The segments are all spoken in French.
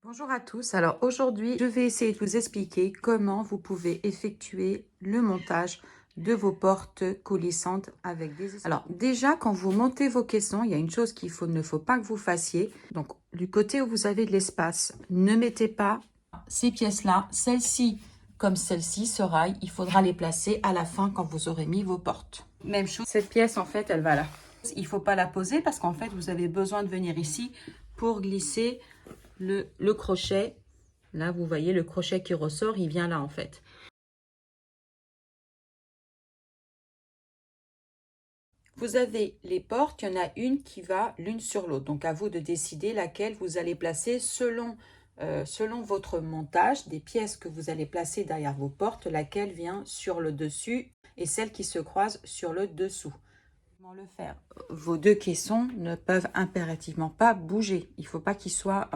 Bonjour à tous, alors aujourd'hui je vais essayer de vous expliquer comment vous pouvez effectuer le montage de vos portes coulissantes avec des... Alors déjà quand vous montez vos caissons, il y a une chose ne faut pas que vous fassiez. Donc du côté où vous avez de l'espace, ne mettez pas ces pièces-là, celle-ci comme celle-ci, ce rail, il faudra les placer à la fin quand vous aurez mis vos portes. Même chose, cette pièce en fait elle va là. Il ne faut pas la poser parce qu'en fait vous avez besoin de venir ici pour glisser le crochet. Là vous voyez le crochet qui ressort, il vient là en fait. Vous avez les portes, il y en a une qui va l'une sur l'autre, donc à vous de décider laquelle vous allez placer selon votre montage des pièces que vous allez placer derrière vos portes, laquelle vient sur le dessus et celle qui se croise sur le dessous. Comment le faire? Vos deux caissons ne peuvent impérativement pas bouger. Il ne faut pas qu'ils soient,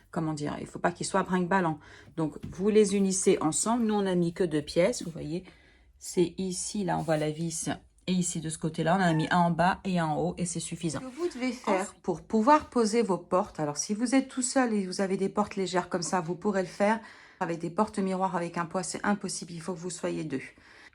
comment dire, il faut pas qu'ils soient brinque-ballant. Donc, vous les unissez ensemble. Nous, on n'a mis que deux pièces. Vous voyez, c'est ici, là, on voit la vis. Et ici, de ce côté-là, on en a mis un en bas et un en haut. Et c'est suffisant. Ce que vous devez faire pour pouvoir poser vos portes. Alors, si vous êtes tout seul et vous avez des portes légères comme ça, vous pourrez le faire. Avec des portes miroirs avec un poids, c'est impossible. Il faut que vous soyez deux.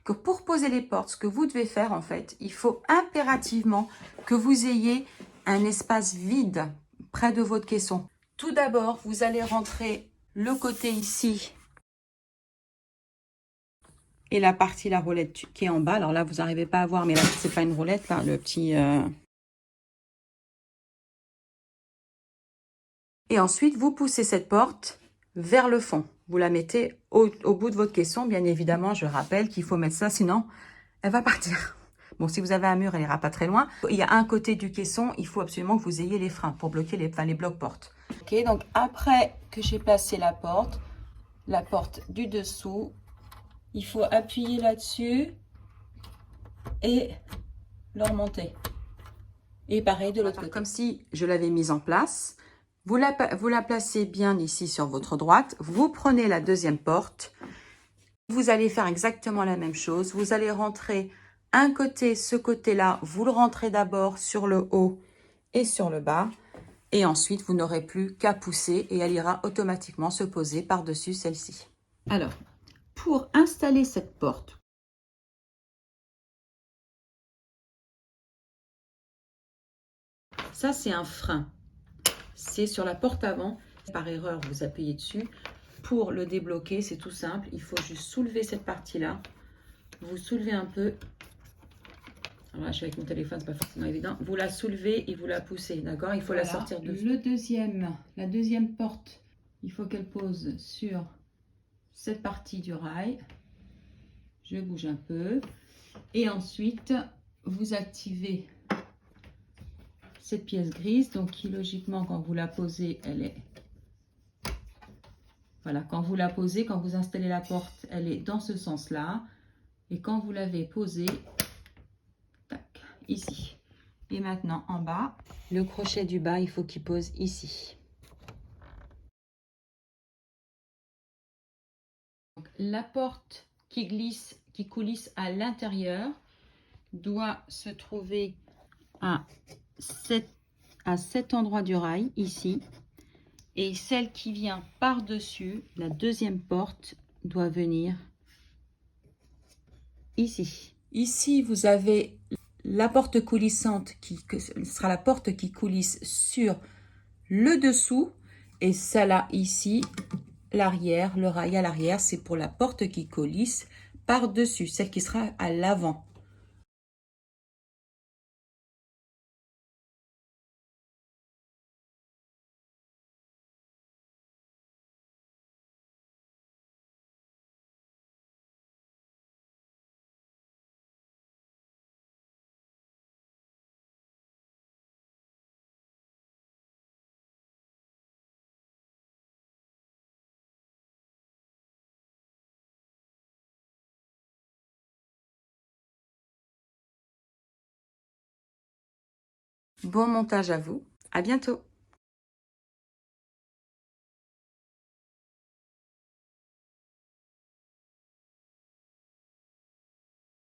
Que pour poser les portes, ce que vous devez faire en fait, il faut impérativement que vous ayez un espace vide près de votre caisson. Tout d'abord, vous allez rentrer le côté ici et la partie, la roulette qui est en bas. Alors là, vous n'arrivez pas à voir, mais là, c'est pas une roulette, là, le petit... Et ensuite, vous poussez cette porte vers le fond. Vous la mettez au bout de votre caisson. Bien évidemment, je rappelle qu'il faut mettre ça, sinon elle va partir. Bon, si vous avez un mur, elle ira pas très loin. Il y a un côté du caisson, il faut absolument que vous ayez les freins pour bloquer les blocs-portes. Ok, donc après que j'ai placé la porte du dessous, il faut appuyer là-dessus et le remonter. Et pareil de l'autre côté. Comme si je l'avais mise en place. Vous la placez bien ici sur votre droite. Vous prenez la deuxième porte. Vous allez faire exactement la même chose. Vous allez rentrer un côté, ce côté-là, vous le rentrez d'abord sur le haut et sur le bas. Et ensuite, vous n'aurez plus qu'à pousser et elle ira automatiquement se poser par-dessus celle-ci. Alors, pour installer cette porte, ça c'est un frein. C'est sur la porte avant. Par erreur, vous appuyez dessus. Pour le débloquer, c'est tout simple. Il faut juste soulever cette partie-là. Vous soulevez un peu. Alors là, je suis avec mon téléphone, c'est pas forcément évident. Vous la soulevez et vous la poussez, d'accord? Il faut la sortir de... La deuxième porte, il faut qu'elle pose sur cette partie du rail. Je bouge un peu. Et ensuite, vous activez cette pièce grise, donc qui logiquement, quand vous la posez, elle est... Voilà, quand vous la posez, quand vous installez la porte, elle est dans ce sens-là. Et quand vous l'avez posée, tac, ici. Et maintenant, en bas, le crochet du bas, il faut qu'il pose ici. Donc, la porte qui glisse, qui coulisse à l'intérieur, doit se trouver à cet endroit du rail, ici. Et celle qui vient par-dessus, la deuxième porte, doit venir ici. Ici, vous avez la porte coulissante qui sera la porte qui coulisse sur le dessous. Et celle-là, ici, l'arrière, le rail à l'arrière, c'est pour la porte qui coulisse par-dessus, celle qui sera à l'avant. Bon montage à vous. À bientôt.